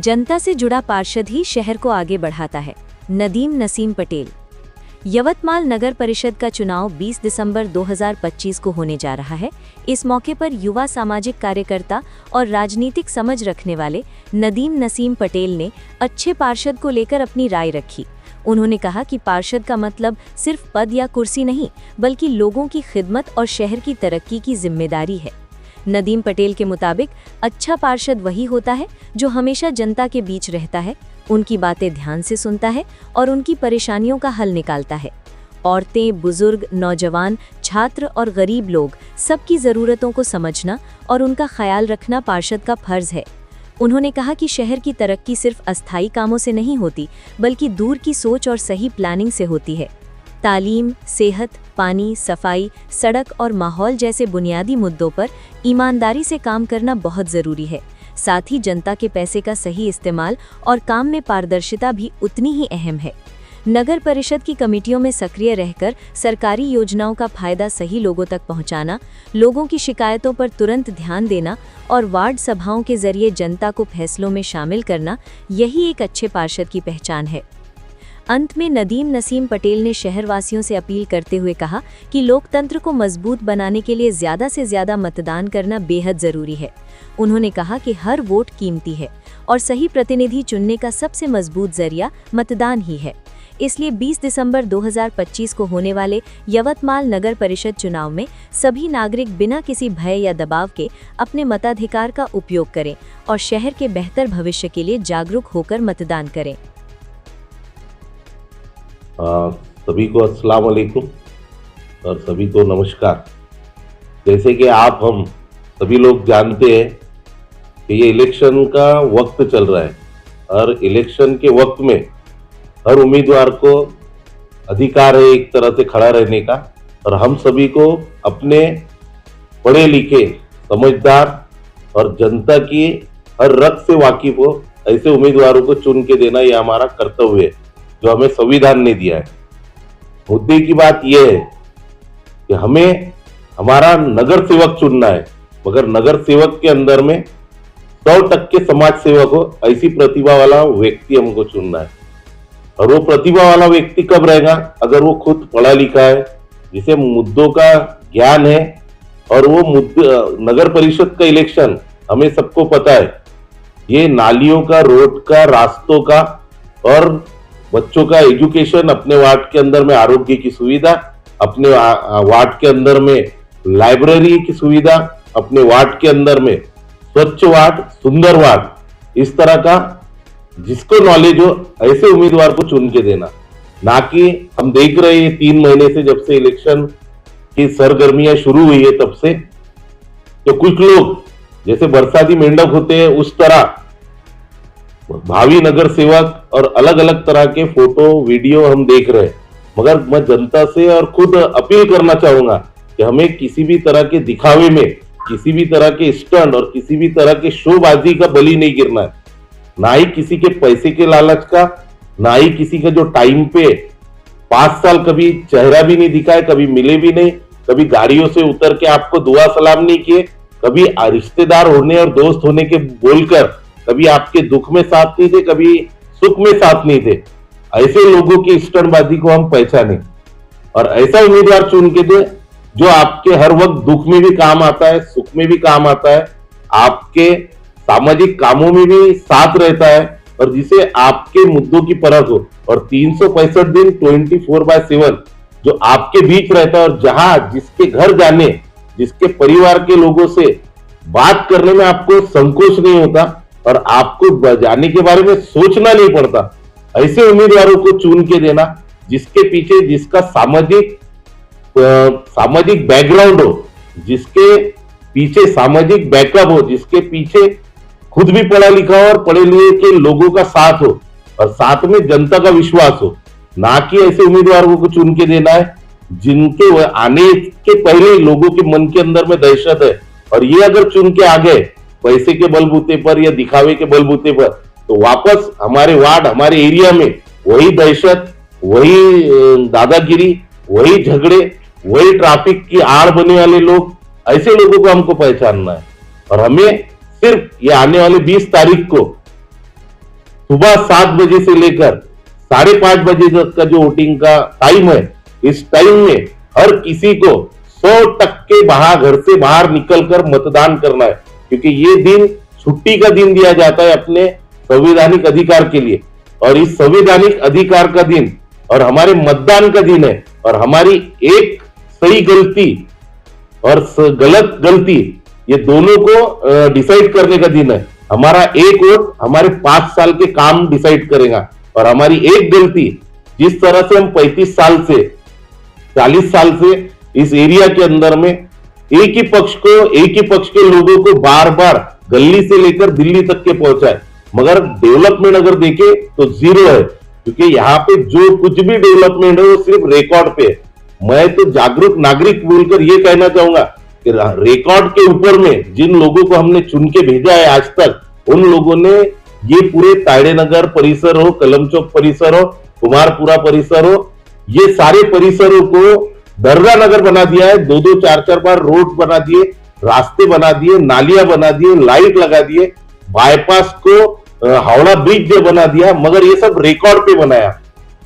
जनता से जुड़ा पार्षद ही शहर को आगे बढ़ाता है। नदीम नसीम पटेल। यवतमाल नगर परिषद का चुनाव 20 दिसंबर 2025 को होने जा रहा है। इस मौके पर युवा सामाजिक कार्यकर्ता और राजनीतिक समझ रखने वाले नदीम नसीम पटेल ने अच्छे पार्षद को लेकर अपनी राय रखी। उन्होंने कहा कि पार्षद का मतलब सिर्फ पद या कुर्सी नहीं, बल्कि लोगों की खिदमत और शहर की तरक्की की जिम्मेदारी है। नदीम पटेल के मुताबिक अच्छा पार्षद वही होता है जो हमेशा जनता के बीच रहता है, उनकी बातें ध्यान से सुनता है और उनकी परेशानियों का हल निकालता है। औरतें, बुजुर्ग, नौजवान, छात्र और गरीब लोग सबकी ज़रूरतों को समझना और उनका ख्याल रखना पार्षद का फर्ज है। उन्होंने कहा कि शहर की तरक्की सिर्फ अस्थायी कामों से नहीं होती, बल्कि दूर की सोच और सही प्लानिंग से होती है। तालीम, सेहत, पानी, सफाई, सड़क और माहौल जैसे बुनियादी मुद्दों पर ईमानदारी से काम करना बहुत ज़रूरी है। साथ ही जनता के पैसे का सही इस्तेमाल और काम में पारदर्शिता भी उतनी ही अहम है। नगर परिषद की कमेटियों में सक्रिय रहकर सरकारी योजनाओं का फायदा सही लोगों तक पहुंचाना, लोगों की शिकायतों पर तुरंत ध्यान देना और वार्ड सभाओं के जरिए जनता को फैसलों में शामिल करना, यही एक अच्छे पार्षद की पहचान है। अंत में नदीम नसीम पटेल ने शहरवासियों से अपील करते हुए कहा कि लोकतंत्र को मजबूत बनाने के लिए ज़्यादा से ज़्यादा मतदान करना बेहद ज़रूरी है। उन्होंने कहा कि हर वोट कीमती है और सही प्रतिनिधि चुनने का सबसे मजबूत जरिया मतदान ही है। इसलिए 20 दिसंबर 2025 को होने वाले यवतमाल नगर परिषद चुनाव में सभी नागरिक बिना किसी भय या दबाव के अपने मताधिकार का उपयोग करें और शहर के बेहतर भविष्य के लिए जागरूक होकर मतदान करें। सभी को अस्सलाम वालेकुम और सभी को नमस्कार। जैसे कि आप हम सभी लोग जानते हैं कि ये इलेक्शन का वक्त चल रहा है और इलेक्शन के वक्त में हर उम्मीदवार को अधिकार है एक तरह से खड़ा रहने का, और हम सभी को अपने पढ़े लिखे, समझदार और जनता की हर रग से वाकिफ हो ऐसे उम्मीदवारों को चुन के देना ये हमारा कर्तव्य है जो हमें संविधान ने दिया है। मुद्दे की बात यह है कि हमें हमारा नगर सेवक चुनना है, मगर नगर सेवक के अंदर में 100% समाज सेवक हो ऐसी प्रतिभा वाला व्यक्ति हमको चुनना है। और वो प्रतिभा वाला व्यक्ति कब रहेगा? अगर वो खुद पढ़ा लिखा है, जिसे मुद्दों का ज्ञान है। और वो नगर परिषद का इलेक्शन हमें सबको पता है, ये नालियों का, रोड का, रास्तों का और बच्चों का एजुकेशन, अपने वार्ड के अंदर में आरोग्य की सुविधा, अपने वार्ड के अंदर में लाइब्रेरी की सुविधा, अपने वार्ड के अंदर में स्वच्छ वार्ड, सुंदर वार्ड, इस तरह का जिसको नॉलेज हो ऐसे उम्मीदवार को चुन के देना। ना कि हम देख रहे हैं 3 महीने से जब से इलेक्शन की सरगर्मियां शुरू हुई है तब से तो कुछ लोग जैसे बरसाती मेंढक होते हैं उस तरह भावी नगर सेवक और अलग अलग तरह के फोटो वीडियो हम देख रहे हैं। मगर मैं जनता से और खुद अपील करना चाहूंगा कि हमें किसी भी तरह के दिखावे में, किसी भी तरह के स्टंट और किसी भी तरह के शोबाजी का बलि नहीं गिरना है। ना ही किसी के पैसे के लालच का, ना ही किसी का जो टाइम पे 5 साल कभी चेहरा भी नहीं दिखाए, कभी मिले भी नहीं, कभी गाड़ियों से उतर के आपको दुआ सलाम नहीं किए, कभी रिश्तेदार होने और दोस्त होने के बोलकर कभी आपके दुख में साथ नहीं थे, कभी सुख में साथ नहीं थे। ऐसे लोगों की स्टंटबाजी को हम पहचाने और ऐसा उम्मीदवार चुन के दे जो आपके हर वक्त दुख में भी काम आता है, सुख में भी काम आता है, आपके सामाजिक कामों में भी साथ रहता है और जिसे आपके मुद्दों की परख हो और 365 दिन 24/7 जो आपके बीच रहता है और जहां जिसके घर जाने, जिसके परिवार के लोगों से बात करने में आपको संकोच नहीं होता और आपको जाने के बारे में सोचना नहीं पड़ता, ऐसे उम्मीदवारों को चुन के देना जिसके पीछे जिसका सामाजिक बैकग्राउंड हो, जिसके पीछे सामाजिक बैकअप हो, जिसके पीछे खुद भी पढ़ा लिखा हो और पढ़े लिखे लोगों का साथ हो और साथ में जनता का विश्वास हो। ना कि ऐसे उम्मीदवारों को चुन के देना है जिनके आने के पहले लोगों के मन के अंदर में दहशत है और ये अगर चुन के आ गए पैसे के बलबूते पर या दिखावे के बलबूते पर तो वापस हमारे वार्ड, हमारे एरिया में वही दहशत, वही दादागिरी, वही झगड़े, वही ट्रैफिक की आड़ बने वाले लोग, ऐसे लोगों को हमको पहचानना है। और हमें सिर्फ ये आने वाले 20 तारीख को सुबह 7 बजे से लेकर 5:30 बजे तक का जो वोटिंग का टाइम है, इस टाइम में हर किसी को 100% घर से बाहर निकलकर मतदान करना है, क्योंकि ये दिन छुट्टी का दिन दिया जाता है अपने संवैधानिक अधिकार के लिए। और इस संवैधानिक अधिकार का दिन और हमारे मतदान का दिन है, और हमारी एक सही गलती और गलत गलती ये दोनों को डिसाइड करने का दिन है। हमारा एक वोट हमारे 5 साल के काम डिसाइड करेगा, और हमारी एक गलती, जिस तरह से हम 35 साल से 40 साल से इस एरिया के अंदर में एक ही पक्ष के लोगों को बार बार गली से लेकर दिल्ली तक के पहुंचाए, मगर डेवलपमेंट अगर देखे तो जीरो है, क्योंकि यहाँ पे जो कुछ भी डेवलपमेंट है वो सिर्फ रिकॉर्ड पे है। मैं तो जागरूक नागरिक बोलकर ये कहना चाहूंगा कि रिकॉर्ड के ऊपर में जिन लोगों को हमने चुन के भेजा है आज तक, उन लोगों ने ये पूरे ताड़े नगर परिसर हो, कलम चौक परिसर हो, कुमारपुरा परिसर हो, ये सारे परिसरों को दरगाह नगर बना दिया है। 2-2, 4-4 बार रोड बना दिए, रास्ते बना दिए, नालियां बना दिए, लाइट लगा दिए, बाईपास को हावड़ा ब्रिज जो बना दिया, मगर ये सब रिकॉर्ड पे बनाया।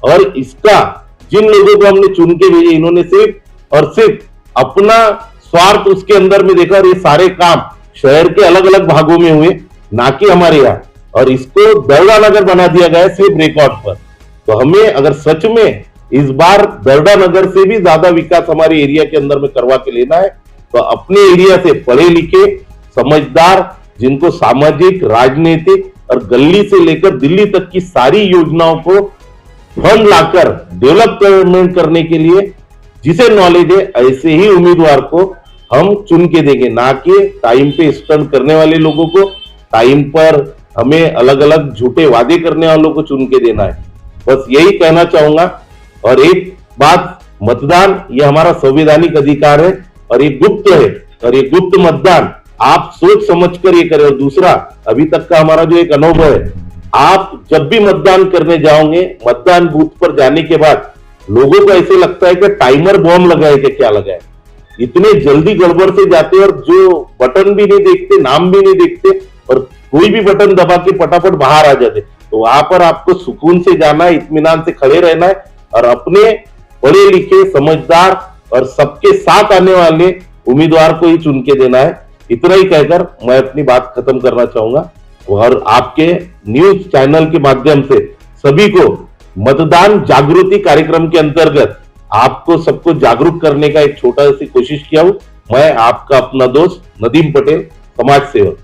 और इसका जिन लोगों को हमने चुन के भेजे, इन्होंने सिर्फ और सिर्फ अपना स्वार्थ उसके अंदर में देखा, और ये सारे काम शहर के अलग अलग भागों में हुए, ना कि हमारे यहाँ। और इसको दरगाह नगर बना दिया गया है सिर्फ रिकॉर्ड पर। तो हमें अगर सच में इस बार दरगाह नगर से भी ज्यादा विकास हमारे एरिया के अंदर में करवा के लेना है, तो अपने एरिया से पढ़े लिखे समझदार, जिनको सामाजिक, राजनीतिक और गली से लेकर दिल्ली तक की सारी योजनाओं को फंड लाकर डेवलपमेंट करने के लिए जिसे नॉलेज है, ऐसे ही उम्मीदवार को हम चुन के देंगे, ना कि टाइम पे स्टंट करने वाले लोगों को, टाइम पर हमें अलग अलग झूठे वादे करने वालों को चुन के देना है। बस यही कहना चाहूंगा। और एक बात, मतदान ये हमारा संवैधानिक अधिकार है, और ये गुप्त है, और ये गुप्त मतदान आप सोच समझ कर ये करें। और दूसरा, अभी तक का हमारा जो एक अनुभव है, आप जब भी मतदान करने जाओगे, मतदान बूथ पर जाने के बाद लोगों को ऐसे लगता है कि टाइमर बॉम्ब लगाए कि क्या लगाए, इतने जल्दी गड़बड़ से जाते हैं, और जो बटन भी नहीं देखते, नाम भी नहीं देखते, और कोई भी बटन दबा के फटाफट बाहर आ जाते। तो वहां पर आपको सुकून से जाना है, इत्मीनान से खड़े रहना है, और अपने पढ़े लिखे, समझदार और सबके साथ आने वाले उम्मीदवार को ही चुन के देना है। इतना ही कहकर मैं अपनी बात खत्म करना चाहूंगा, और आपके न्यूज चैनल के माध्यम से सभी को मतदान जागृति कार्यक्रम के अंतर्गत आपको सबको जागरूक करने का एक छोटा सी कोशिश किया हूं। मैं आपका अपना दोस्त नदीम पटेल, समाज सेवक।